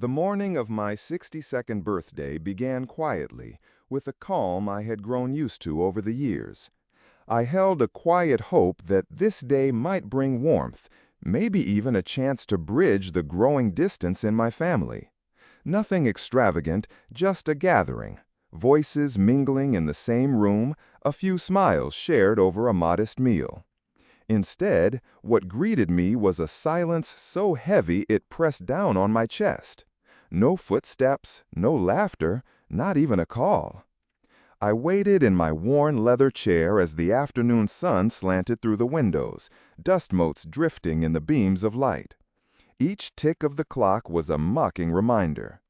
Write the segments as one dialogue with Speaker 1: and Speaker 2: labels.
Speaker 1: The morning of my 62nd birthday began quietly, with a calm I had grown used to over the years. I held a quiet hope that this day might bring warmth, maybe even a chance to bridge the growing distance in my family. Nothing extravagant, just a gathering. Voices mingling in the same room, a few smiles shared over a modest meal. Instead, what greeted me was a silence so heavy it pressed down on my chest. No footsteps, no laughter, not even a call. I waited in my worn leather chair as the afternoon sun slanted through the windows, dust motes drifting in the beams of light. Each tick of the clock was a mocking reminder.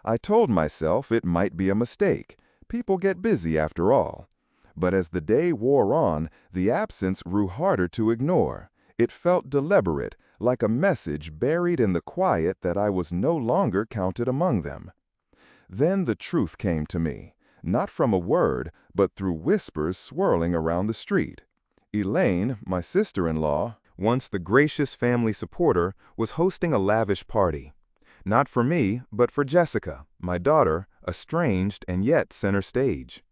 Speaker 1: I told myself it might be a mistake. People get busy after all. But as the day wore on, the absence grew harder to ignore. It felt deliberate, like a message buried in the quiet that I was no longer counted among them. Then the truth came to me, not from a word, but through whispers swirling around the street. Elaine, my sister-in-law, once the gracious family supporter, was hosting a lavish party. Not for me, but for Jessica, my daughter, estranged and yet center stage.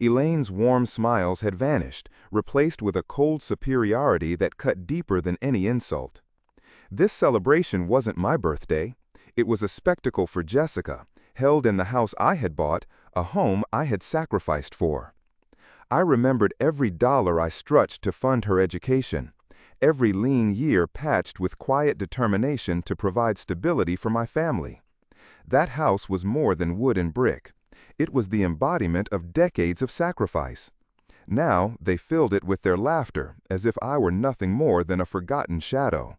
Speaker 1: Elaine's warm smiles had vanished, replaced with a cold superiority that cut deeper than any insult. This celebration wasn't my birthday. It was a spectacle for Jessica, held in the house I had bought, a home I had sacrificed for. I remembered every dollar I stretched to fund her education, every lean year patched with quiet determination to provide stability for my family. That house was more than wood and brick. It was the embodiment of decades of sacrifice. Now they filled it with their laughter, as if I were nothing more than a forgotten shadow.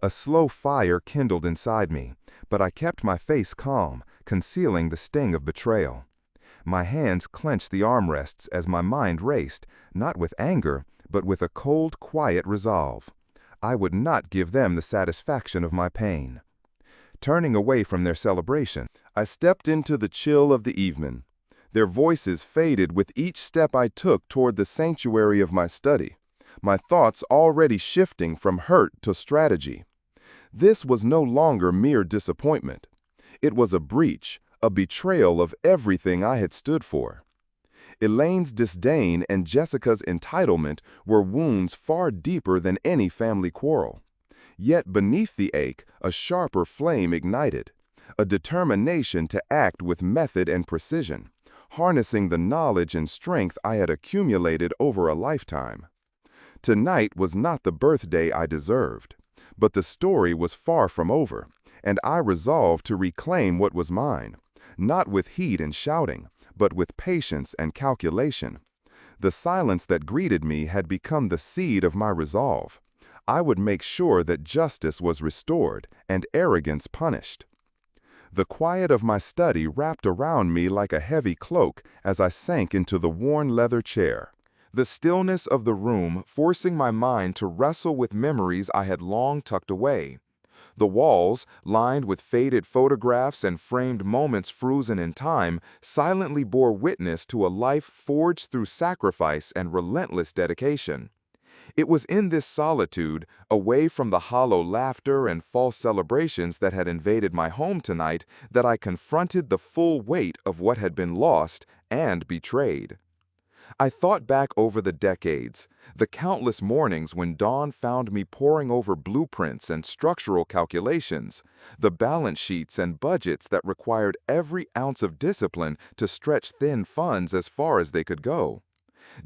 Speaker 1: A slow fire kindled inside me, but I kept my face calm, concealing the sting of betrayal. My hands clenched the armrests as my mind raced, not with anger, but with a cold, quiet resolve. I would not give them the satisfaction of my pain. Turning away from their celebration, I stepped into the chill of the evening. Their voices faded with each step I took toward the sanctuary of my study, my thoughts already shifting from hurt to strategy. This was no longer mere disappointment. It was a breach, a betrayal of everything I had stood for. Elaine's disdain and Jessica's entitlement were wounds far deeper than any family quarrel. Yet beneath the ache, a sharper flame ignited, a determination to act with method and precision, harnessing the knowledge and strength I had accumulated over a lifetime. Tonight was not the birthday I deserved, but the story was far from over, and I resolved to reclaim what was mine, not with heat and shouting, but with patience and calculation. The silence that greeted me had become the seed of my resolve. I would make sure that justice was restored and arrogance punished. The quiet of my study wrapped around me like a heavy cloak as I sank into the worn leather chair. The stillness of the room forcing my mind to wrestle with memories I had long tucked away. The walls, lined with faded photographs and framed moments frozen in time, silently bore witness to a life forged through sacrifice and relentless dedication. It was in this solitude, away from the hollow laughter and false celebrations that had invaded my home tonight, that I confronted the full weight of what had been lost and betrayed. I thought back over the decades, the countless mornings when dawn found me poring over blueprints and structural calculations, the balance sheets and budgets that required every ounce of discipline to stretch thin funds as far as they could go.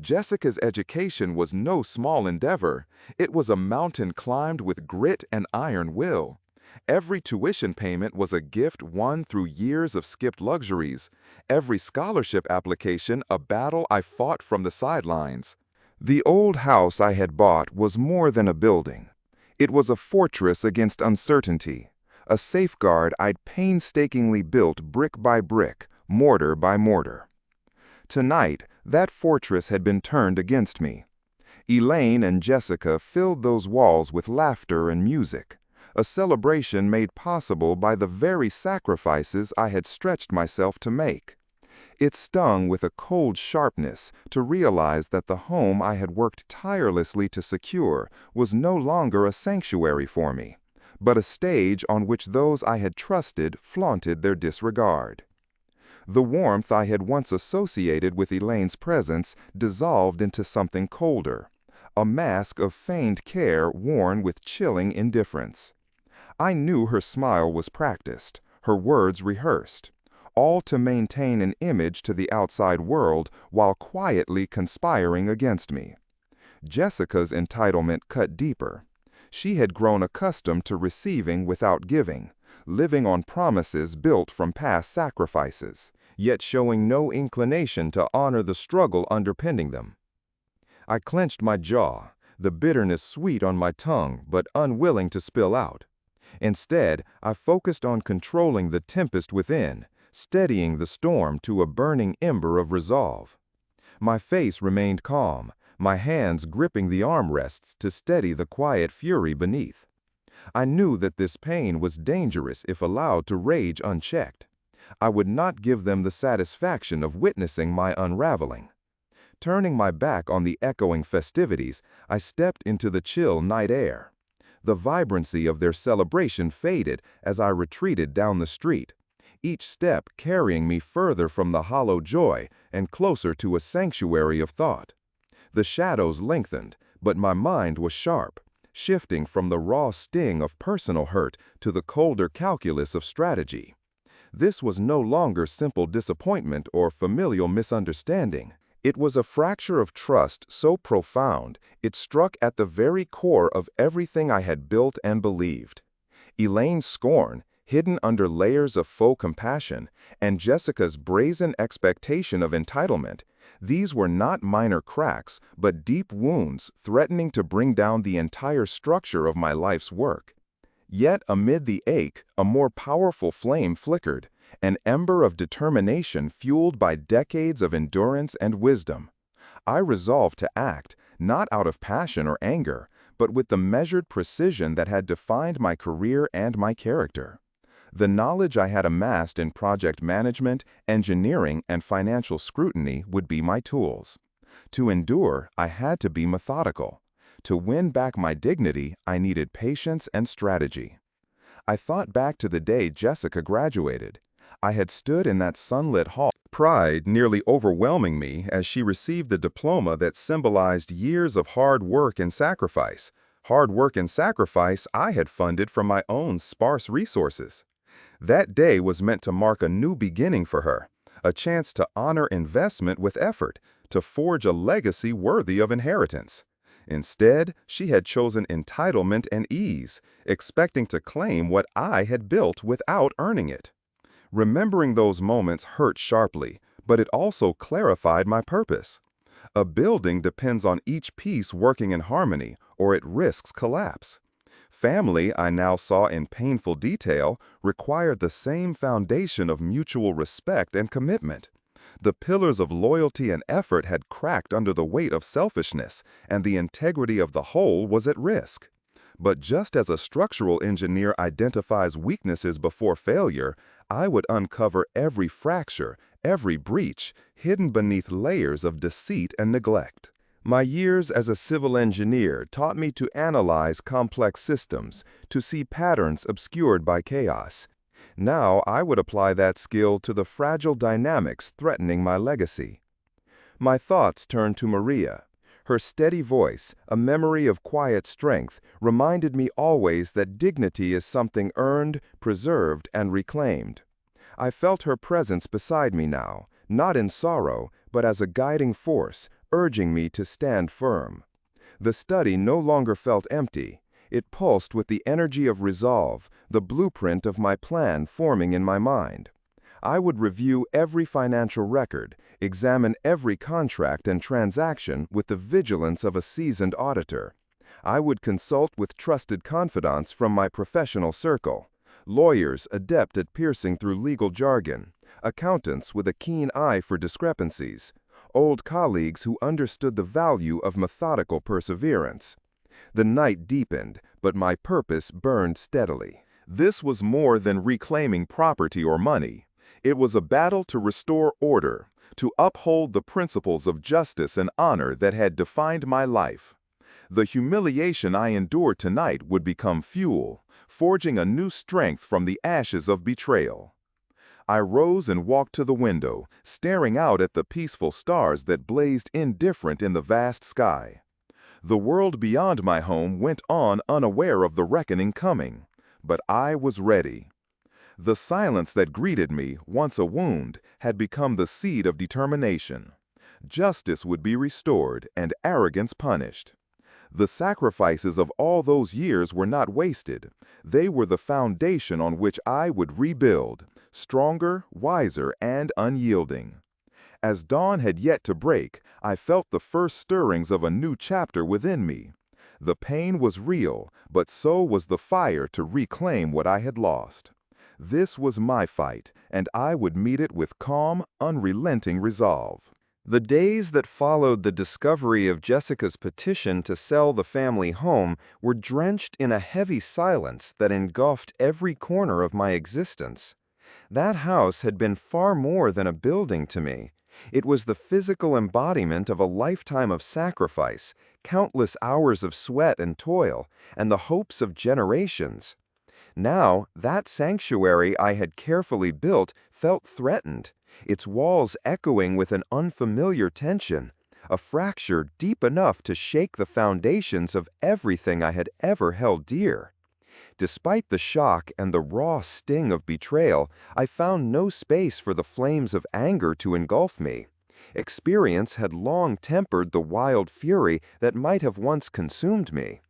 Speaker 1: Jessica's education was no small endeavor. It was a mountain climbed with grit and iron will. Every tuition payment was a gift won through years of skipped luxuries. Every scholarship application a battle I fought from the sidelines. The old house I had bought was more than a building. It was a fortress against uncertainty, a safeguard I'd painstakingly built brick by brick, mortar by mortar. Tonight, that fortress had been turned against me. Elaine and Jessica filled those walls with laughter and music, a celebration made possible by the very sacrifices I had stretched myself to make. It stung with a cold sharpness to realize that the home I had worked tirelessly to secure was no longer a sanctuary for me, but a stage on which those I had trusted flaunted their disregard. The warmth I had once associated with Elaine's presence dissolved into something colder, a mask of feigned care worn with chilling indifference. I knew her smile was practiced, her words rehearsed, all to maintain an image to the outside world while quietly conspiring against me. Jessica's entitlement cut deeper. She had grown accustomed to receiving without giving, living on promises built from past sacrifices, yet showing no inclination to honor the struggle underpinning them. I clenched my jaw, the bitterness sweet on my tongue but unwilling to spill out. Instead, I focused on controlling the tempest within, steadying the storm to a burning ember of resolve. My face remained calm, my hands gripping the armrests to steady the quiet fury beneath. I knew that this pain was dangerous if allowed to rage unchecked. I would not give them the satisfaction of witnessing my unraveling. Turning my back on the echoing festivities, I stepped into the chill night air. The vibrancy of their celebration faded as I retreated down the street, each step carrying me further from the hollow joy and closer to a sanctuary of thought. The shadows lengthened, but my mind was sharp, shifting from the raw sting of personal hurt to the colder calculus of strategy. This was no longer simple disappointment or familial misunderstanding. It was a fracture of trust so profound it struck at the very core of everything I had built and believed. Elaine's scorn, hidden under layers of faux compassion, and Jessica's brazen expectation of entitlement, these were not minor cracks, but deep wounds threatening to bring down the entire structure of my life's work. Yet amid the ache, a more powerful flame flickered, an ember of determination fueled by decades of endurance and wisdom. I resolved to act, not out of passion or anger, but with the measured precision that had defined my career and my character. The knowledge I had amassed in project management, engineering, and financial scrutiny would be my tools. To endure, I had to be methodical. To win back my dignity, I needed patience and strategy. I thought back to the day Jessica graduated. I had stood in that sunlit hall, pride nearly overwhelming me as she received the diploma that symbolized years of hard work and sacrifice. Hard work and sacrifice I had funded from my own sparse resources. That day was meant to mark a new beginning for her, a chance to honor investment with effort, to forge a legacy worthy of inheritance. Instead, she had chosen entitlement and ease, expecting to claim what I had built without earning it. Remembering those moments hurt sharply, but it also clarified my purpose. A building depends on each piece working in harmony, or it risks collapse. Family, I now saw in painful detail, required the same foundation of mutual respect and commitment. The pillars of loyalty and effort had cracked under the weight of selfishness, and the integrity of the whole was at risk. But just as a structural engineer identifies weaknesses before failure, I would uncover every fracture, every breach, hidden beneath layers of deceit and neglect. My years as a civil engineer taught me to analyze complex systems, to see patterns obscured by chaos. Now I would apply that skill to the fragile dynamics threatening my legacy. My thoughts turned to Maria. Her steady voice, a memory of quiet strength, reminded me always that dignity is something earned, preserved, and reclaimed. I felt her presence beside me now, not in sorrow, but as a guiding force, urging me to stand firm. The study no longer felt empty. It pulsed with the energy of resolve, the blueprint of my plan forming in my mind. I would review every financial record, examine every contract and transaction with the vigilance of a seasoned auditor. I would consult with trusted confidants from my professional circle, lawyers adept at piercing through legal jargon, accountants with a keen eye for discrepancies, old colleagues who understood the value of methodical perseverance. The night deepened, but my purpose burned steadily. This was more than reclaiming property or money. It was a battle to restore order, to uphold the principles of justice and honor that had defined my life. The humiliation I endured tonight would become fuel, forging a new strength from the ashes of betrayal. I rose and walked to the window, staring out at the peaceful stars that blazed indifferent in the vast sky. The world beyond my home went on unaware of the reckoning coming, but I was ready. The silence that greeted me, once a wound, had become the seed of determination. Justice would be restored and arrogance punished. The sacrifices of all those years were not wasted. They were the foundation on which I would rebuild, stronger, wiser, and unyielding. As dawn had yet to break, I felt the first stirrings of a new chapter within me. The pain was real, but so was the fire to reclaim what I had lost. This was my fight, and I would meet it with calm, unrelenting resolve.
Speaker 2: The days that followed the discovery of Jessica's petition to sell the family home were drenched in a heavy silence that engulfed every corner of my existence. That house had been far more than a building to me. It was the physical embodiment of a lifetime of sacrifice, countless hours of sweat and toil, and the hopes of generations. Now, that sanctuary I had carefully built felt threatened, its walls echoing with an unfamiliar tension, a fracture deep enough to shake the foundations of everything I had ever held dear. Despite the shock and the raw sting of betrayal, I found no space for the flames of anger to engulf me. Experience had long tempered the wild fury that might have once consumed me.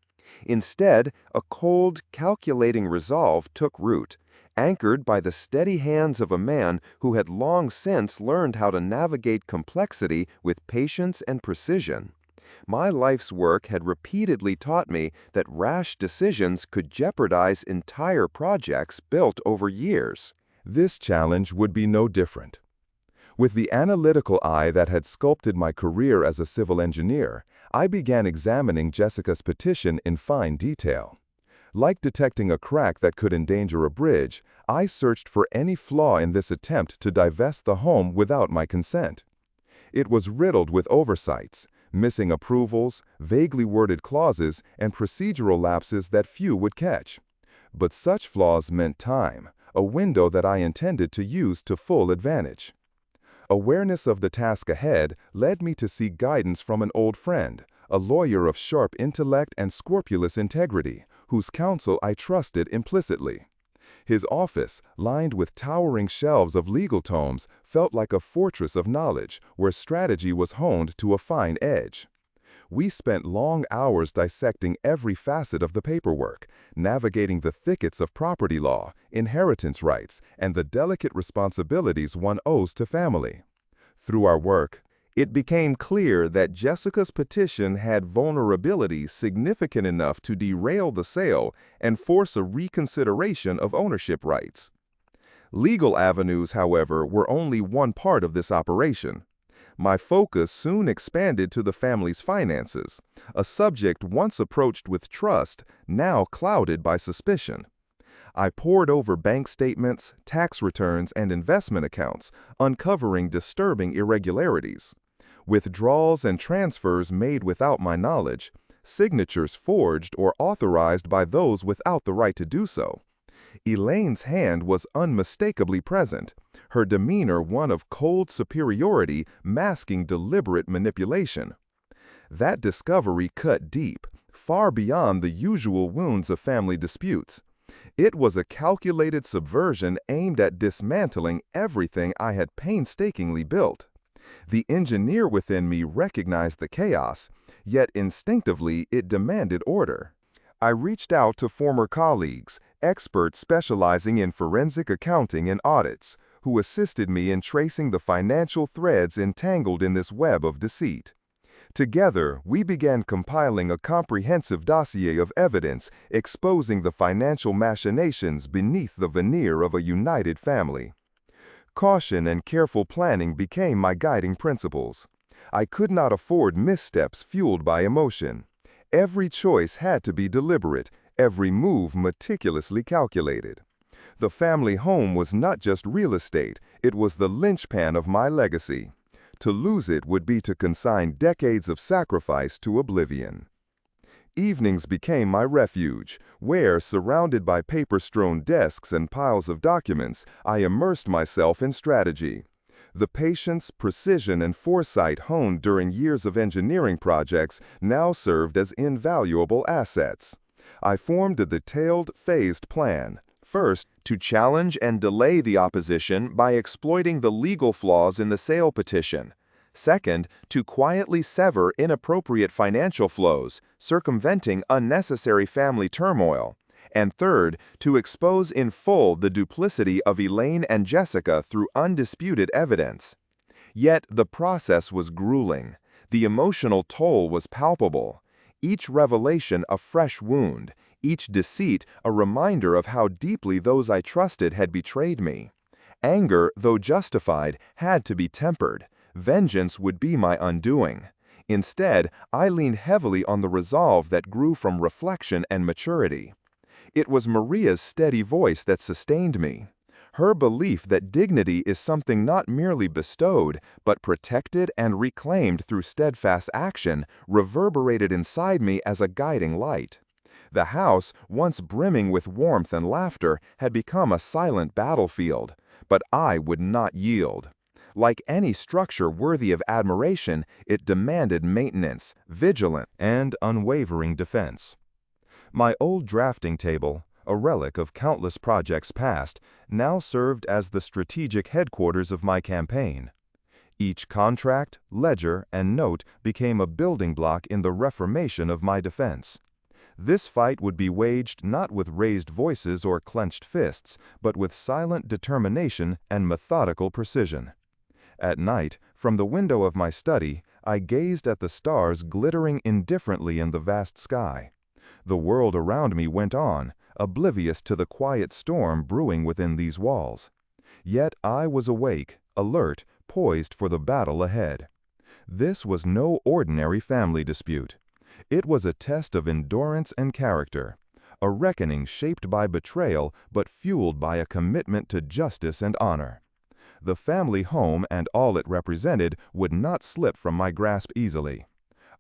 Speaker 2: Instead, a cold, calculating resolve took root, anchored by the steady hands of a man who had long since learned how to navigate complexity with patience and precision. My life's work had repeatedly taught me that rash decisions could jeopardize entire projects built over years.
Speaker 1: This challenge would be no different. With the analytical eye that had sculpted my career as a civil engineer, I began examining Jessica's petition in fine detail. Like detecting a crack that could endanger a bridge, I searched for any flaw in this attempt to divest the home without my consent. It was riddled with oversights, missing approvals, vaguely worded clauses, and procedural lapses that few would catch. But such flaws meant time, a window that I intended to use to full advantage. Awareness of the task ahead led me to seek guidance from an old friend, a lawyer of sharp intellect and scrupulous integrity, whose counsel I trusted implicitly. His office, lined with towering shelves of legal tomes, felt like a fortress of knowledge where strategy was honed to a fine edge. We spent long hours dissecting every facet of the paperwork, navigating the thickets of property law, inheritance rights, and the delicate responsibilities one owes to family. Through our work, it became clear that Jessica's petition had vulnerabilities significant enough to derail the sale and force a reconsideration of ownership rights. Legal avenues, however, were only one part of this operation. My focus soon expanded to the family's finances, a subject once approached with trust, now clouded by suspicion. I pored over bank statements, tax returns, and investment accounts, uncovering disturbing irregularities. Withdrawals and transfers made without my knowledge, signatures forged or authorized by those without the right to do so. Elaine's hand was unmistakably present, her demeanor one of cold superiority masking deliberate manipulation. That discovery cut deep, far beyond the usual wounds of family disputes. It was a calculated subversion aimed at dismantling everything I had painstakingly built. The engineer within me recognized the chaos, yet instinctively it demanded order. I reached out to former colleagues, experts specializing in forensic accounting and audits, who assisted me in tracing the financial threads entangled in this web of deceit. Together, we began compiling a comprehensive dossier of evidence exposing the financial machinations beneath the veneer of a united family. Caution and careful planning became my guiding principles. I could not afford missteps fueled by emotion. Every choice had to be deliberate, every move meticulously calculated. The family home was not just real estate, it was the linchpin of my legacy. To lose it would be to consign decades of sacrifice to oblivion. Evenings became my refuge, where, surrounded by paper-strewn desks and piles of documents, I immersed myself in strategy. The patience, precision, and foresight honed during years of engineering projects now served as invaluable assets. I formed a detailed, phased plan. First, to challenge and delay the opposition by exploiting the legal flaws in the sale petition. Second, to quietly sever inappropriate financial flows, circumventing unnecessary family turmoil. And third, to expose in full the duplicity of Elaine and Jessica through undisputed evidence. Yet the process was grueling. The emotional toll was palpable. Each revelation a fresh wound, each deceit a reminder of how deeply those I trusted had betrayed me. Anger, though justified, had to be tempered. Vengeance would be my undoing. Instead, I leaned heavily on the resolve that grew from reflection and maturity. It was Maria's steady voice that sustained me. Her belief that dignity is something not merely bestowed, but protected and reclaimed through steadfast action, reverberated inside me as a guiding light. The house, once brimming with warmth and laughter, had become a silent battlefield, but I would not yield. Like any structure worthy of admiration, it demanded maintenance, vigilance, and unwavering defense. My old drafting table, a relic of countless projects past, now served as the strategic headquarters of my campaign. Each contract, ledger, and note became a building block in the reformation of my defense. This fight would be waged not with raised voices or clenched fists, but with silent determination and methodical precision. At night, from the window of my study, I gazed at the stars glittering indifferently in the vast sky. The world around me went on, oblivious to the quiet storm brewing within these walls. Yet I was awake, alert, poised for the battle ahead. This was no ordinary family dispute. It was a test of endurance and character, a reckoning shaped by betrayal but fueled by a commitment to justice and honor. The family home and all it represented would not slip from my grasp easily.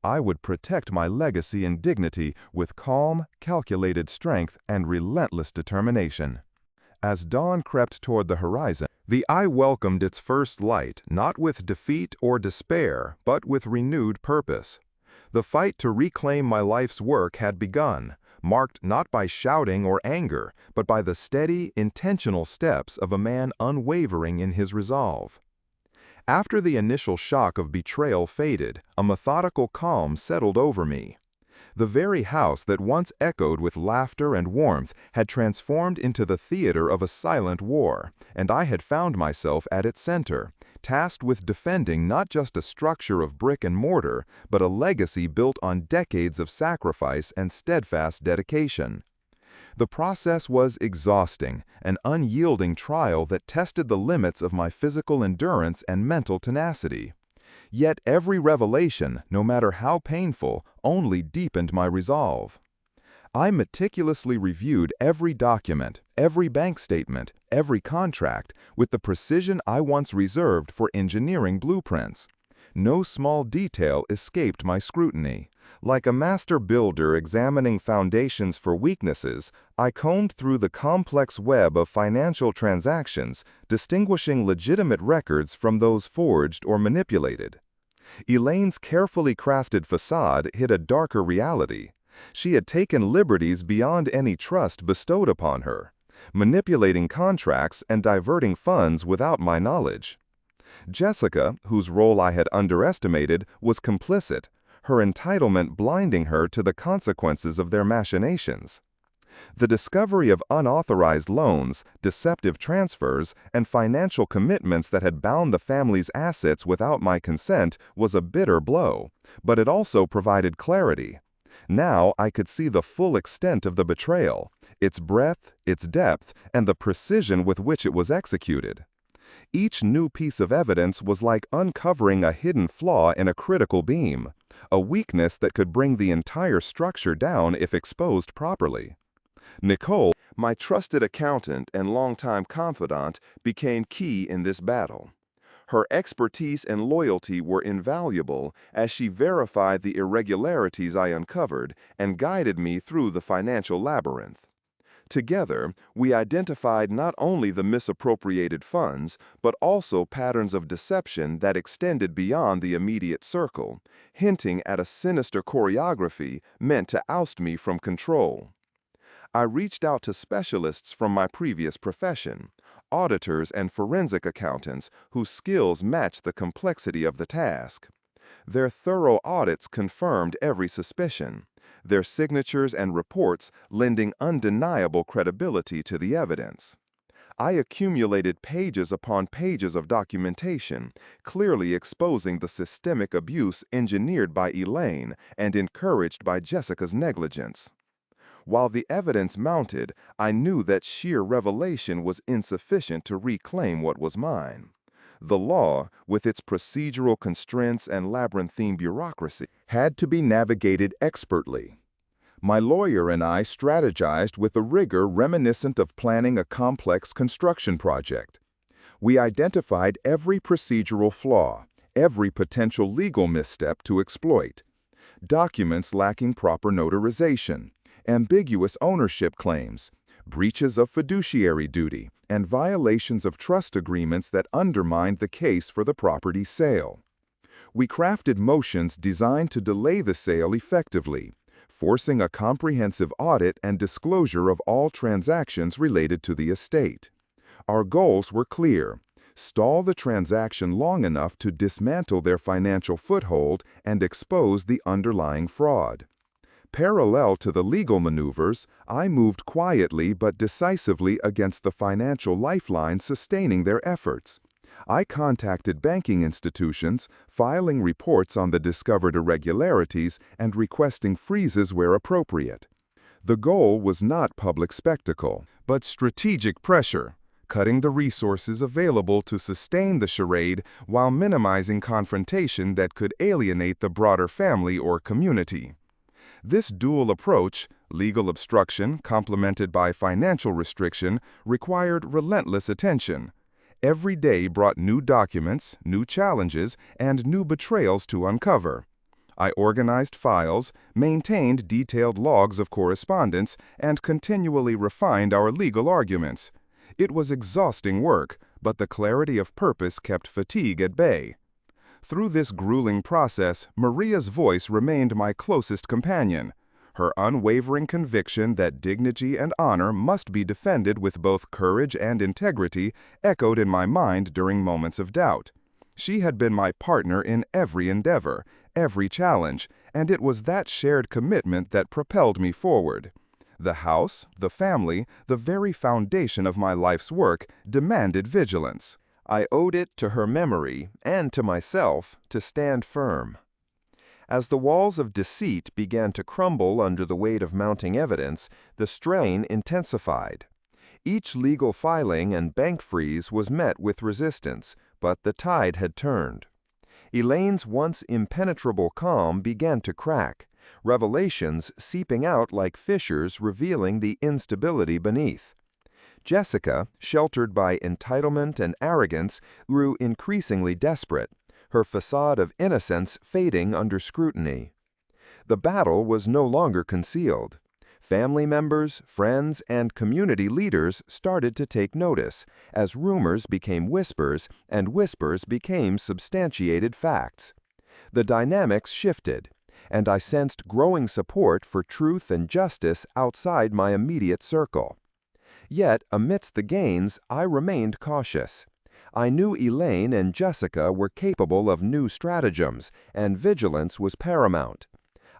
Speaker 1: I would protect my legacy and dignity with calm, calculated strength and relentless determination. As dawn crept toward the horizon, the eye welcomed its first light, not with defeat or despair, but with renewed purpose. The fight to reclaim my life's work had begun, marked not by shouting or anger, but by the steady, intentional steps of a man unwavering in his resolve. After the initial shock of betrayal faded, a methodical calm settled over me. The very house that once echoed with laughter and warmth had transformed into the theater of a silent war, and I had found myself at its center, tasked with defending not just a structure of brick and mortar, but a legacy built on decades of sacrifice and steadfast dedication. The process was exhausting, an unyielding trial that tested the limits of my physical endurance and mental tenacity. Yet every revelation, no matter how painful, only deepened my resolve. I meticulously reviewed every document, every bank statement, every contract, with the precision I once reserved for engineering blueprints. No small detail escaped my scrutiny. Like a master builder examining foundations for weaknesses, I combed through the complex web of financial transactions, distinguishing legitimate records from those forged or manipulated. Elaine's carefully crafted facade hid a darker reality. She had taken liberties beyond any trust bestowed upon her, manipulating contracts and diverting funds without my knowledge. Jessica, whose role I had underestimated, was complicit, her entitlement blinding her to the consequences of their machinations. The discovery of unauthorized loans, deceptive transfers, and financial commitments that had bound the family's assets without my consent was a bitter blow, but it also provided clarity. Now I could see the full extent of the betrayal, its breadth, its depth, and the precision with which it was executed. Each new piece of evidence was like uncovering a hidden flaw in a critical beam, a weakness that could bring the entire structure down if exposed properly. Nicole, my trusted accountant and longtime confidant, became key in this battle. Her expertise and loyalty were invaluable as she verified the irregularities I uncovered and guided me through the financial labyrinth. Together, we identified not only the misappropriated funds, but also patterns of deception that extended beyond the immediate circle, hinting at a sinister choreography meant to oust me from control. I reached out to specialists from my previous profession, auditors and forensic accountants whose skills matched the complexity of the task. Their thorough audits confirmed every suspicion, their signatures and reports lending undeniable credibility to the evidence. I accumulated pages upon pages of documentation, clearly exposing the systemic abuse engineered by Elaine and encouraged by Jessica's negligence. While the evidence mounted, I knew that sheer revelation was insufficient to reclaim what was mine. The law, with its procedural constraints and labyrinthine bureaucracy, had to be navigated expertly. My lawyer and I strategized with a rigor reminiscent of planning a complex construction project. We identified every procedural flaw, every potential legal misstep to exploit. Documents lacking proper notarization, ambiguous ownership claims, breaches of fiduciary duty, and violations of trust agreements that undermined the case for the property's sale. We crafted motions designed to delay the sale effectively, forcing a comprehensive audit and disclosure of all transactions related to the estate. Our goals were clear: stall the transaction long enough to dismantle their financial foothold and expose the underlying fraud. Parallel to the legal maneuvers, I moved quietly but decisively against the financial lifeline sustaining their efforts. I contacted banking institutions, filing reports on the discovered irregularities and requesting freezes where appropriate. The goal was not public spectacle, but strategic pressure, cutting the resources available to sustain the charade while minimizing confrontation that could alienate the broader family or community. This dual approach, legal obstruction complemented by financial restriction, required relentless attention. Every day brought new documents, new challenges, and new betrayals to uncover. I organized files, maintained detailed logs of correspondence, and continually refined our legal arguments. It was exhausting work, but the clarity of purpose kept fatigue at bay. Through this grueling process, Maria's voice remained my closest companion. Her unwavering conviction that dignity and honor must be defended with both courage and integrity echoed in my mind during moments of doubt. She had been my partner in every endeavor, every challenge, and it was that shared commitment that propelled me forward. The house, the family, the very foundation of my life's work demanded vigilance. I owed it to her memory and to myself to stand firm. As the walls of deceit began to crumble under the weight of mounting evidence, the strain intensified. Each legal filing and bank freeze was met with resistance, but the tide had turned. Elaine's once impenetrable calm began to crack, revelations seeping out like fissures revealing the instability beneath. Jessica, sheltered by entitlement and arrogance, grew increasingly desperate, her facade of innocence fading under scrutiny. The battle was no longer concealed. Family members, friends, and community leaders started to take notice, as rumors became whispers and whispers became substantiated facts. The dynamics shifted, and I sensed growing support for truth and justice outside my immediate circle. Yet, amidst the gains, I remained cautious. I knew Elaine and Jessica were capable of new stratagems, and vigilance was paramount.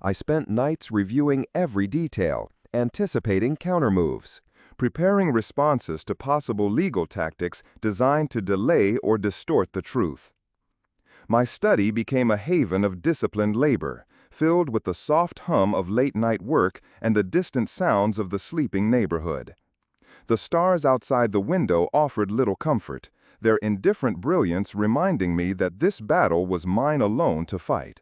Speaker 1: I spent nights reviewing every detail, anticipating countermoves, preparing responses to possible legal tactics designed to delay or distort the truth. My study became a haven of disciplined labor, filled with the soft hum of late-night work and the distant sounds of the sleeping neighborhood. The stars outside the window offered little comfort, their indifferent brilliance reminding me that this battle was mine alone to fight.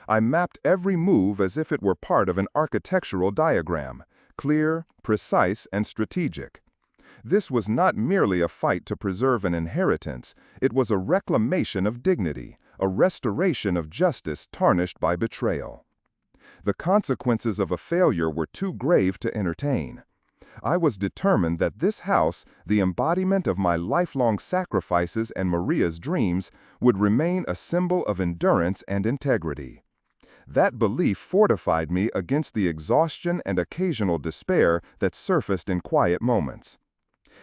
Speaker 1: I mapped every move as if it were part of an architectural diagram, clear, precise, and strategic. This was not merely a fight to preserve an inheritance, it was a reclamation of dignity, a restoration of justice tarnished by betrayal. The consequences of a failure were too grave to entertain. I was determined that this house, the embodiment of my lifelong sacrifices and Maria's dreams, would remain a symbol of endurance and integrity. That belief fortified me against the exhaustion and occasional despair that surfaced in quiet moments.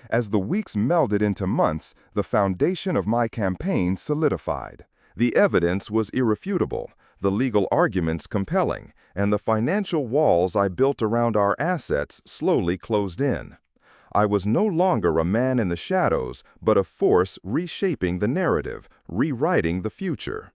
Speaker 1: As the weeks melded into months, the foundation of my campaign solidified. The evidence was irrefutable, the legal arguments compelling, and the financial walls I built around our assets slowly closed in. I was no longer a man in the shadows, but a force reshaping the narrative, rewriting the future.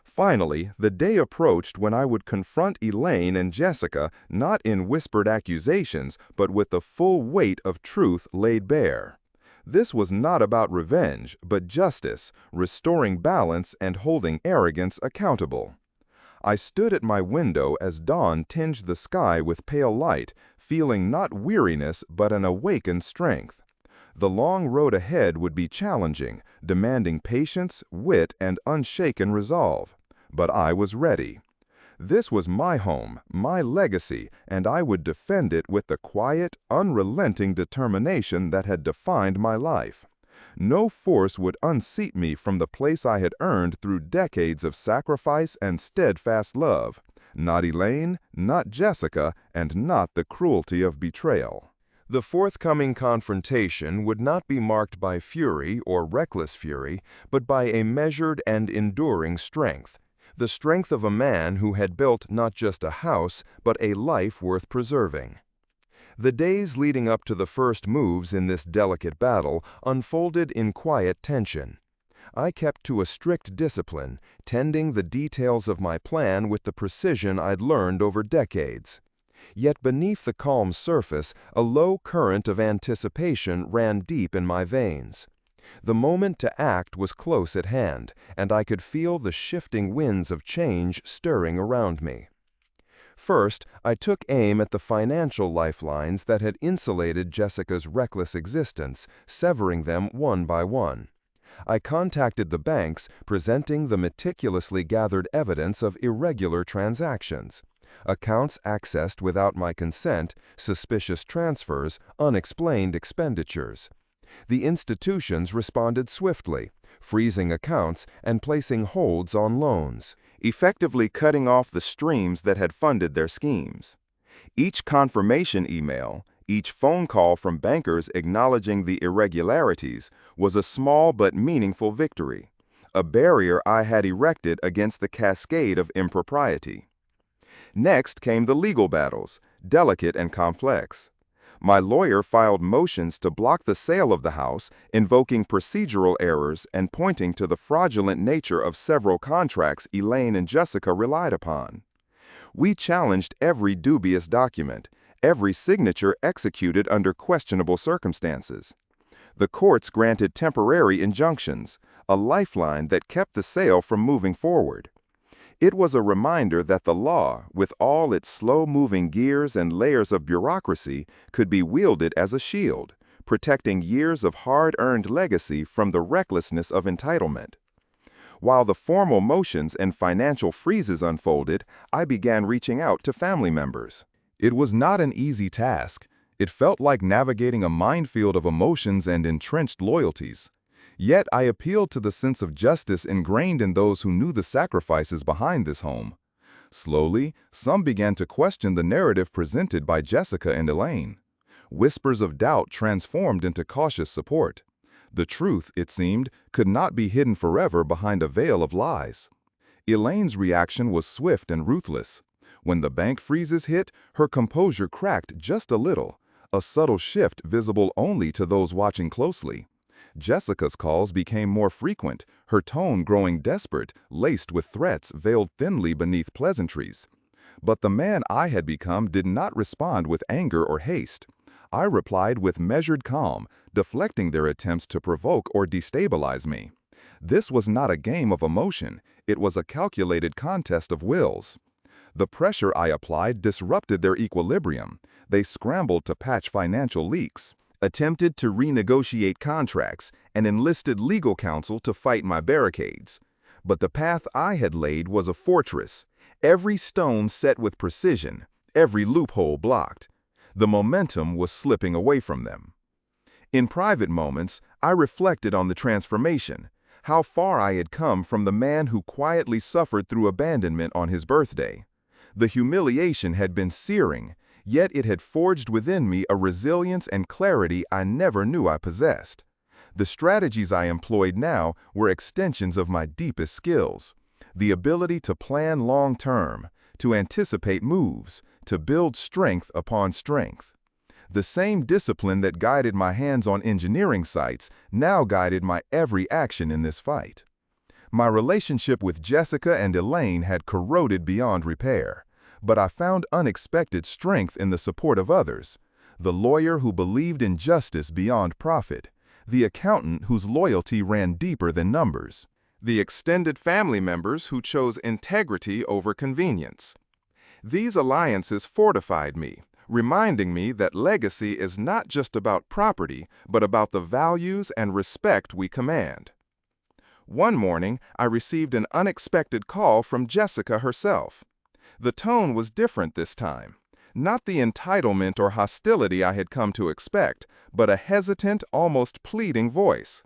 Speaker 1: Finally, the day approached when I would confront Elaine and Jessica not in whispered accusations, but with the full weight of truth laid bare. This was not about revenge, but justice, restoring balance and holding arrogance accountable. I stood at my window as dawn tinged the sky with pale light, feeling not weariness but an awakened strength. The long road ahead would be challenging, demanding patience, wit, and unshaken resolve. But I was ready. This was my home, my legacy, and I would defend it with the quiet, unrelenting determination that had defined my life. No force would unseat me from the place I had earned through decades of sacrifice and steadfast love. Not Elaine, not Jessica, and not the cruelty of betrayal. The forthcoming confrontation would not be marked by fury or reckless fury, but by a measured and enduring strength. The strength of a man who had built not just a house, but a life worth preserving. The days leading up to the first moves in this delicate battle unfolded in quiet tension. I kept to a strict discipline, tending the details of my plan with the precision I'd learned over decades. Yet beneath the calm surface, a low current of anticipation ran deep in my veins. The moment to act was close at hand, and I could feel the shifting winds of change stirring around me. First, I took aim at the financial lifelines that had insulated Jessica's reckless existence, severing them one by one. I contacted the banks, presenting the meticulously gathered evidence of irregular transactions. Accounts accessed without my consent, suspicious transfers, unexplained expenditures. The institutions responded swiftly, freezing accounts and placing holds on loans, effectively cutting off the streams that had funded their schemes. Each confirmation email, each phone call from bankers acknowledging the irregularities was a small but meaningful victory, a barrier I had erected against the cascade of impropriety. Next came the legal battles, delicate and complex. My lawyer filed motions to block the sale of the house, invoking procedural errors and pointing to the fraudulent nature of several contracts Elaine and Jessica relied upon. We challenged every dubious document, every signature executed under questionable circumstances. The courts granted temporary injunctions, a lifeline that kept the sale from moving forward. It was a reminder that the law, with all its slow-moving gears and layers of bureaucracy, could be wielded as a shield, protecting years of hard-earned legacy from the recklessness of entitlement. While the formal motions and financial freezes unfolded, I began reaching out to family members. It was not an easy task. It felt like navigating a minefield of emotions and entrenched loyalties. Yet I appealed to the sense of justice ingrained in those who knew the sacrifices behind this home. Slowly, some began to question the narrative presented by Jessica and Elaine. Whispers of doubt transformed into cautious support. The truth, it seemed, could not be hidden forever behind a veil of lies. Elaine's reaction was swift and ruthless. When the bank freezes hit, her composure cracked just a little, a subtle shift visible only to those watching closely. Jessica's calls became more frequent, her tone growing desperate, laced with threats veiled thinly beneath pleasantries. But the man I had become did not respond with anger or haste. I replied with measured calm, deflecting their attempts to provoke or destabilize me. This was not a game of emotion, it was a calculated contest of wills. The pressure I applied disrupted their equilibrium. They scrambled to patch financial leaks. attempted to renegotiate contracts, and enlisted legal counsel to fight my barricades. But the path I had laid was a fortress, every stone set with precision, every loophole blocked. The momentum was slipping away from them. In private moments, I reflected on the transformation, how far I had come from the man who quietly suffered through abandonment on his birthday. The humiliation had been searing, yet it had forged within me a resilience and clarity I never knew I possessed. The strategies I employed now were extensions of my deepest skills. The ability to plan long-term, to anticipate moves, to build strength upon strength. The same discipline that guided my hands-on engineering sites now guided my every action in this fight. My relationship with Jessica and Elaine had corroded beyond repair, but I found unexpected strength in the support of others. The lawyer who believed in justice beyond profit, the accountant whose loyalty ran deeper than numbers, the extended family members who chose integrity over convenience. These alliances fortified me, reminding me that legacy is not just about property, but about the values and respect we command. One morning, I received an unexpected call from Jessica herself. The tone was different this time. Not the entitlement or hostility I had come to expect, but a hesitant, almost pleading voice.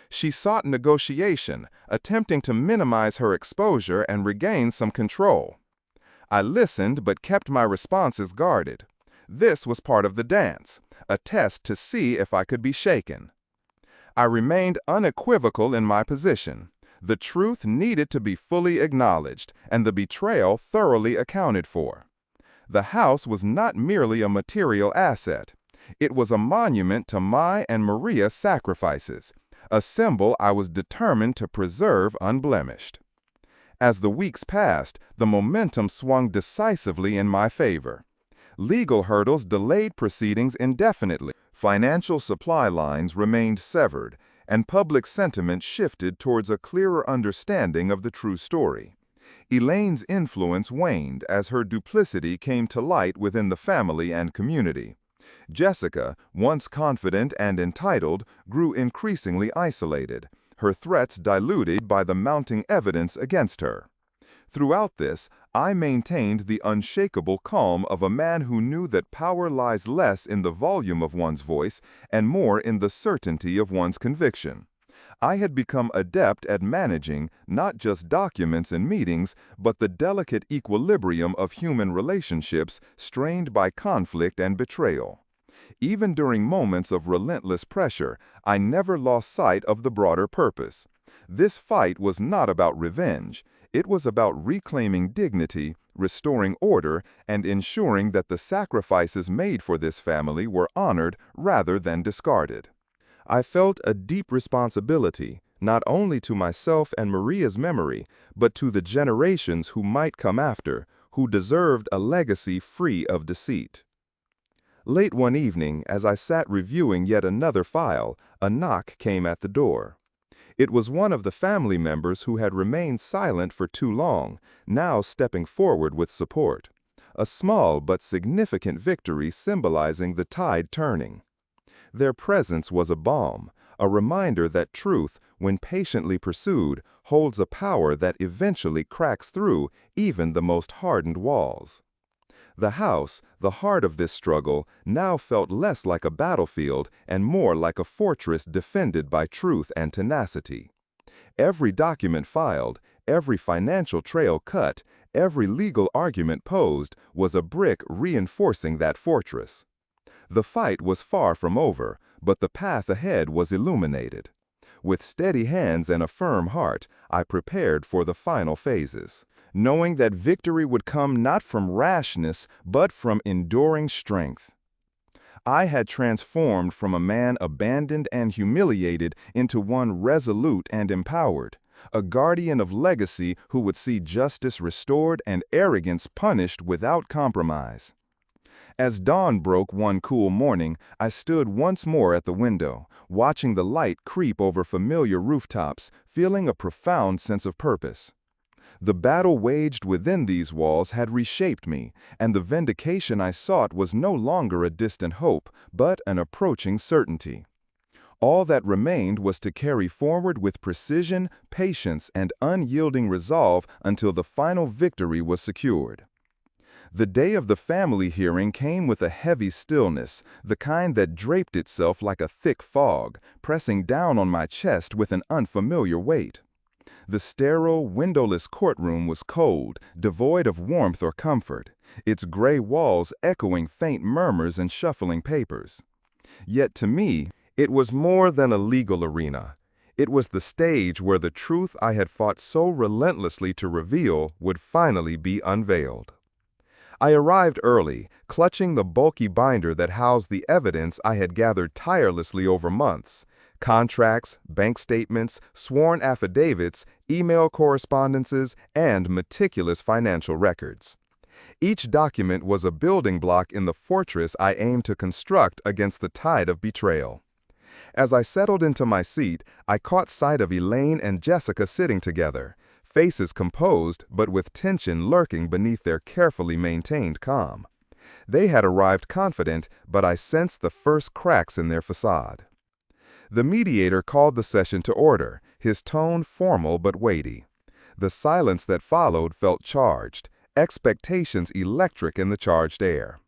Speaker 1: She sought negotiation, attempting to minimize her exposure and regain some control. I listened but kept my responses guarded. This was part of the dance, a test to see if I could be shaken. I remained unequivocal in my position. The truth needed to be fully acknowledged, and the betrayal thoroughly accounted for. The house was not merely a material asset. It was a monument to my and Maria's sacrifices, a symbol I was determined to preserve unblemished. As the weeks passed, the momentum swung decisively in my favor. Legal hurdles delayed proceedings indefinitely. Financial supply lines remained severed, and public sentiment shifted towards a clearer understanding of the true story. Elaine's influence waned as her duplicity came to light within the family and community. Jessica, once confident and entitled, grew increasingly isolated, her threats diluted by the mounting evidence against her. Throughout this, I maintained the unshakable calm of a man who knew that power lies less in the volume of one's voice and more in the certainty of one's conviction. I had become adept at managing not just documents and meetings, but the delicate equilibrium of human relationships strained by conflict and betrayal. Even during moments of relentless pressure, I never lost sight of the broader purpose. This fight was not about revenge. It was about reclaiming dignity, restoring order, and ensuring that the sacrifices made for this family were honored rather than discarded. I felt a deep responsibility, not only to myself and Maria's memory, but to the generations who might come after, who deserved a legacy free of deceit. Late one evening, as I sat reviewing yet another file, a knock came at the door. It was one of the family members who had remained silent for too long, now stepping forward with support. A small but significant victory symbolizing the tide turning. Their presence was a balm, a reminder that truth, when patiently pursued, holds a power that eventually cracks through even the most hardened walls. The house, the heart of this struggle, now felt less like a battlefield and more like a fortress defended by truth and tenacity. Every document filed, every financial trail cut, every legal argument posed was a brick reinforcing that fortress. The fight was far from over, but the path ahead was illuminated. With steady hands and a firm heart, I prepared for the final phases, knowing that victory would come not from rashness, but from enduring strength. I had transformed from a man abandoned and humiliated into one resolute and empowered, a guardian of legacy who would see justice restored and arrogance punished without compromise. As dawn broke one cool morning, I stood once more at the window, watching the light creep over familiar rooftops, feeling a profound sense of purpose. The battle waged within these walls had reshaped me, and the vindication I sought was no longer a distant hope, but an approaching certainty. All that remained was to carry forward with precision, patience, and unyielding resolve until the final victory was secured. The day of the family hearing came with a heavy stillness, the kind that draped itself like a thick fog, pressing down on my chest with an unfamiliar weight. The sterile, windowless courtroom was cold, devoid of warmth or comfort, its gray walls echoing faint murmurs and shuffling papers. Yet to me, it was more than a legal arena. It was the stage where the truth I had fought so relentlessly to reveal would finally be unveiled. I arrived early, clutching the bulky binder that housed the evidence I had gathered tirelessly over months: contracts, bank statements, sworn affidavits, email correspondences, and meticulous financial records. Each document was a building block in the fortress I aimed to construct against the tide of betrayal. As I settled into my seat, I caught sight of Elaine and Jessica sitting together, faces composed but with tension lurking beneath their carefully maintained calm. They had arrived confident, but I sensed the first cracks in their facade. The mediator called the session to order, his tone formal but weighty. The silence that followed felt charged, expectations electric in the charged air.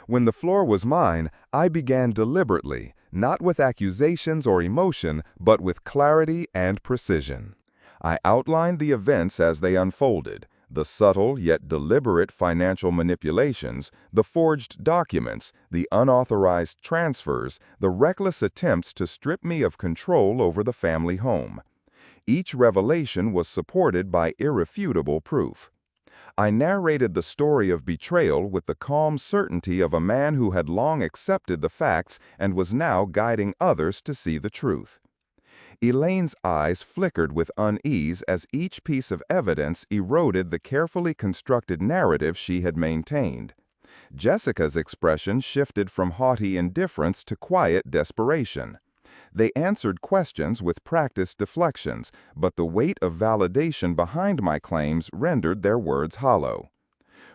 Speaker 1: When the floor was mine, I began deliberately, not with accusations or emotion, but with clarity and precision. I outlined the events as they unfolded, the subtle yet deliberate financial manipulations, the forged documents, the unauthorized transfers, the reckless attempts to strip me of control over the family home. Each revelation was supported by irrefutable proof. I narrated the story of betrayal with the calm certainty of a man who had long accepted the facts and was now guiding others to see the truth. Elaine's eyes flickered with unease as each piece of evidence eroded the carefully constructed narrative she had maintained. Jessica's expression shifted from haughty indifference to quiet desperation. They answered questions with practiced deflections, but the weight of validation behind my claims rendered their words hollow.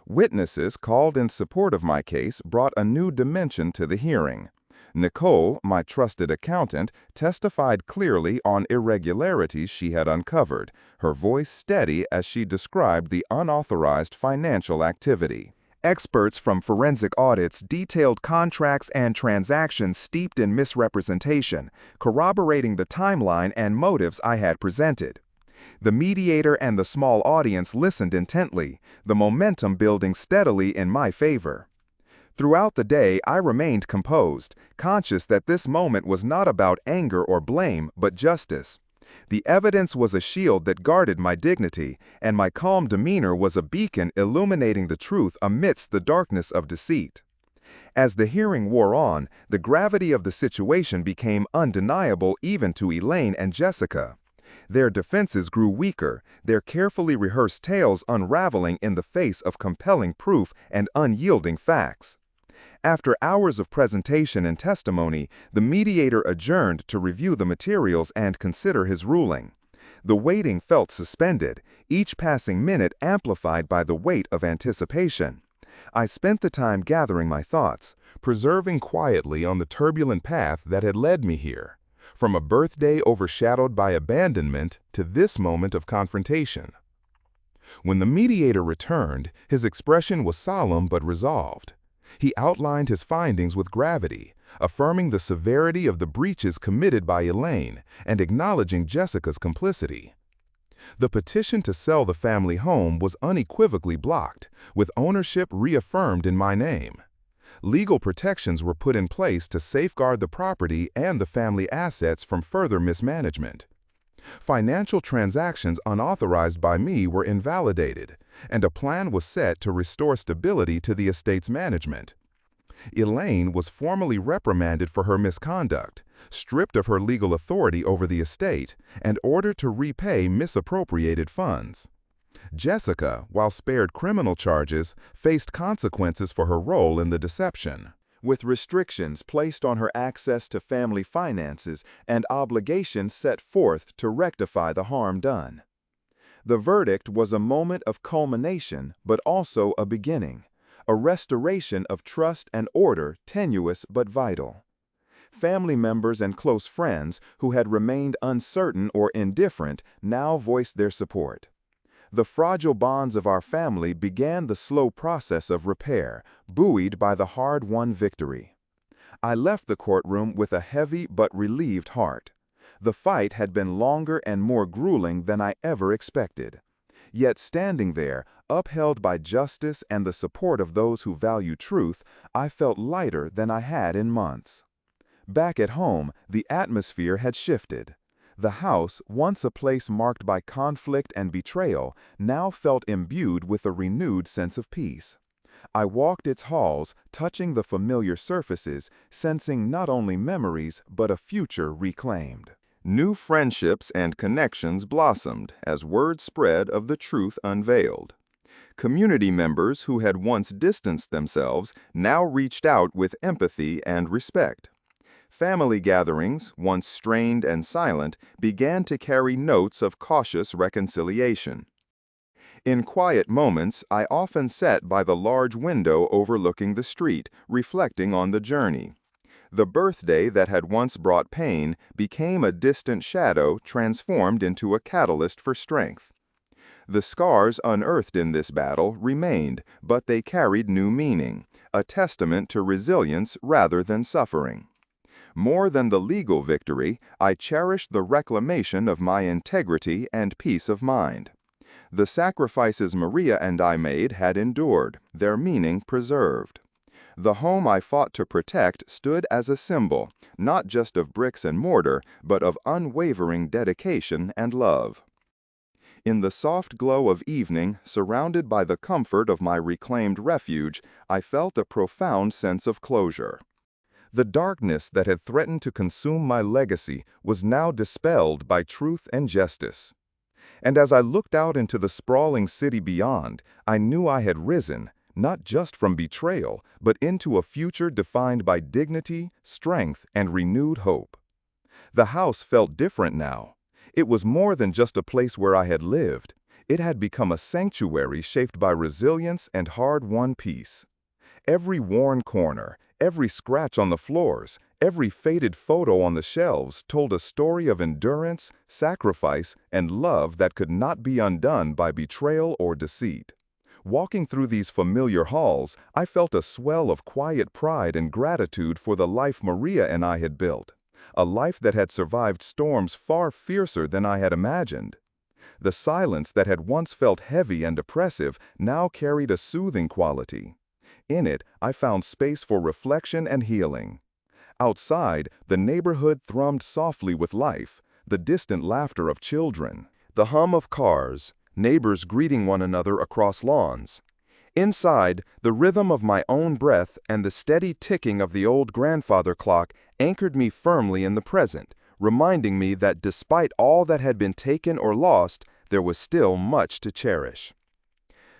Speaker 1: Witnesses called in support of my case brought a new dimension to the hearing. Nicole, my trusted accountant, testified clearly on irregularities she had uncovered, her voice steady as she described the unauthorized financial activity. Experts from forensic audits detailed contracts and transactions steeped in misrepresentation, corroborating the timeline and motives I had presented. The mediator and the small audience listened intently, the momentum building steadily in my favor. Throughout the day, I remained composed, conscious that this moment was not about anger or blame, but justice. The evidence was a shield that guarded my dignity, and my calm demeanor was a beacon illuminating the truth amidst the darkness of deceit. As the hearing wore on, the gravity of the situation became undeniable even to Elaine and Jessica. Their defenses grew weaker, their carefully rehearsed tales unraveling in the face of compelling proof and unyielding facts. After hours of presentation and testimony, the mediator adjourned to review the materials and consider his ruling. The waiting felt suspended, each passing minute amplified by the weight of anticipation. I spent the time gathering my thoughts, preserving quietly on the turbulent path that had led me here, from a birthday overshadowed by abandonment to this moment of confrontation. When the mediator returned, his expression was solemn but resolved. He outlined his findings with gravity, affirming the severity of the breaches committed by Elaine and acknowledging Jessica's complicity. The petition to sell the family home was unequivocally blocked, with ownership reaffirmed in my name. Legal protections were put in place to safeguard the property and the family assets from further mismanagement. Financial transactions unauthorized by me were invalidated, and a plan was set to restore stability to the estate's management. Elaine was formally reprimanded for her misconduct, stripped of her legal authority over the estate, and ordered to repay misappropriated funds. Jessica, while spared criminal charges, faced consequences for her role in the deception, with restrictions placed on her access to family finances and obligations set forth to rectify the harm done. The verdict was a moment of culmination, but also a beginning, a restoration of trust and order, tenuous but vital. Family members and close friends who had remained uncertain or indifferent now voiced their support. The fragile bonds of our family began the slow process of repair, buoyed by the hard-won victory. I left the courtroom with a heavy but relieved heart. The fight had been longer and more grueling than I ever expected. Yet standing there, upheld by justice and the support of those who value truth, I felt lighter than I had in months. Back at home, the atmosphere had shifted. The house, once a place marked by conflict and betrayal, now felt imbued with a renewed sense of peace. I walked its halls, touching the familiar surfaces, sensing not only memories but a future reclaimed. New friendships and connections blossomed as word spread of the truth unveiled. Community members who had once distanced themselves now reached out with empathy and respect. Family gatherings, once strained and silent, began to carry notes of cautious reconciliation. In quiet moments, I often sat by the large window overlooking the street, reflecting on the journey. The birthday that had once brought pain became a distant shadow transformed into a catalyst for strength. The scars unearthed in this battle remained, but they carried new meaning, a testament to resilience rather than suffering. More than the legal victory, I cherished the reclamation of my integrity and peace of mind. The sacrifices Maria and I made had endured, their meaning preserved. The home I fought to protect stood as a symbol, not just of bricks and mortar, but of unwavering dedication and love. In the soft glow of evening, surrounded by the comfort of my reclaimed refuge, I felt a profound sense of closure. The darkness that had threatened to consume my legacy was now dispelled by truth and justice. And as I looked out into the sprawling city beyond, I knew I had risen, not just from betrayal, but into a future defined by dignity, strength, and renewed hope. The house felt different now. It was more than just a place where I had lived. It had become a sanctuary shaped by resilience and hard-won peace. Every worn corner, every scratch on the floors, every faded photo on the shelves told a story of endurance, sacrifice, and love that could not be undone by betrayal or deceit. Walking through these familiar halls, I felt a swell of quiet pride and gratitude for the life Maria and I had built, a life that had survived storms far fiercer than I had imagined. The silence that had once felt heavy and oppressive now carried a soothing quality. In it, I found space for reflection and healing. Outside, the neighborhood thrummed softly with life, the distant laughter of children, the hum of cars, neighbors greeting one another across lawns. Inside, the rhythm of my own breath and the steady ticking of the old grandfather clock anchored me firmly in the present, reminding me that despite all that had been taken or lost, there was still much to cherish.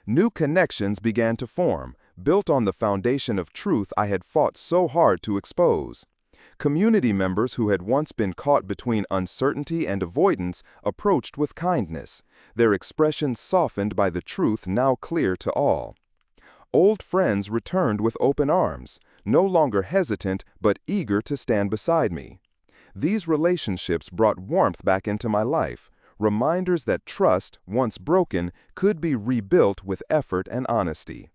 Speaker 1: New connections began to form, built on the foundation of truth I had fought so hard to expose. Community members who had once been caught between uncertainty and avoidance approached with kindness, their expressions softened by the truth now clear to all. Old friends returned with open arms, no longer hesitant but eager to stand beside me. These relationships brought warmth back into my life, reminders that trust, once broken, could be rebuilt with effort and honesty.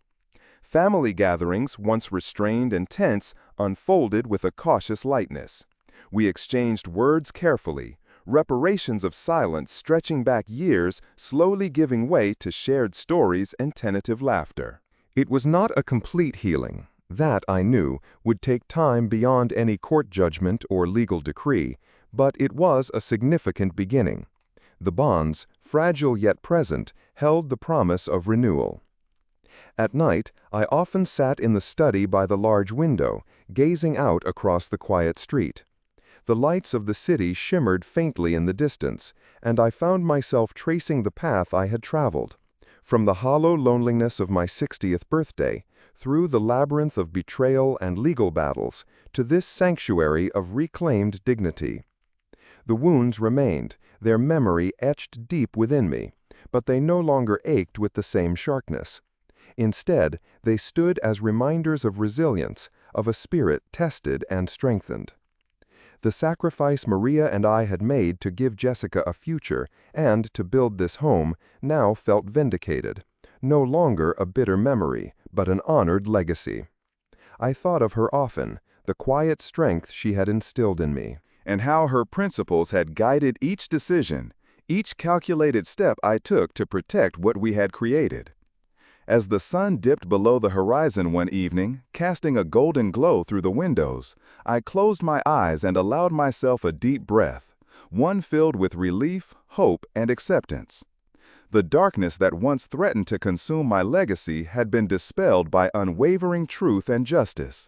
Speaker 1: Family gatherings, once restrained and tense, unfolded with a cautious lightness. We exchanged words carefully, reparations of silence stretching back years, slowly giving way to shared stories and tentative laughter. It was not a complete healing. That, I knew, would take time beyond any court judgment or legal decree, but it was a significant beginning. The bonds, fragile yet present, held the promise of renewal. At night, I often sat in the study by the large window, gazing out across the quiet street. The lights of the city shimmered faintly in the distance, and I found myself tracing the path I had traveled. From the hollow loneliness of my 60th birthday, through the labyrinth of betrayal and legal battles, to this sanctuary of reclaimed dignity. The wounds remained, their memory etched deep within me, but they no longer ached with the same sharpness. Instead, they stood as reminders of resilience, of a spirit tested and strengthened. The sacrifice Maria and I had made to give Jessica a future and to build this home now felt vindicated, no longer a bitter memory, but an honored legacy. I thought of her often, the quiet strength she had instilled in me,
Speaker 3: and how her principles had guided each decision, each calculated step I took to protect what we had created. As the sun dipped below the horizon one evening, casting a golden glow through the windows, I closed my eyes and allowed myself a deep breath, one filled with relief, hope, and acceptance. The darkness that once threatened to consume my legacy had been dispelled by unwavering truth and justice.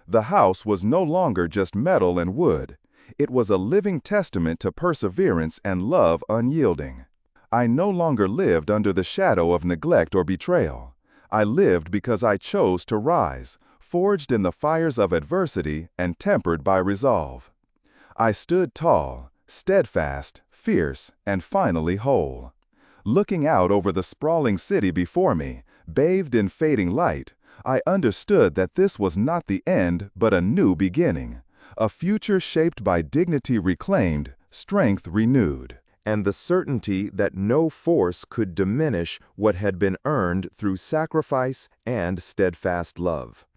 Speaker 3: The house was no longer just metal and wood. It was a living testament to perseverance and love unyielding. I no longer lived under the shadow of neglect or betrayal. I lived because I chose to rise, forged in the fires of adversity and tempered by resolve. I stood tall, steadfast, fierce, and finally whole. Looking out over the sprawling city before me, bathed in fading light, I understood that this was not the end but a new beginning, a future shaped by dignity reclaimed, strength renewed,
Speaker 2: and the certainty that no force could diminish what had been earned through sacrifice and steadfast love.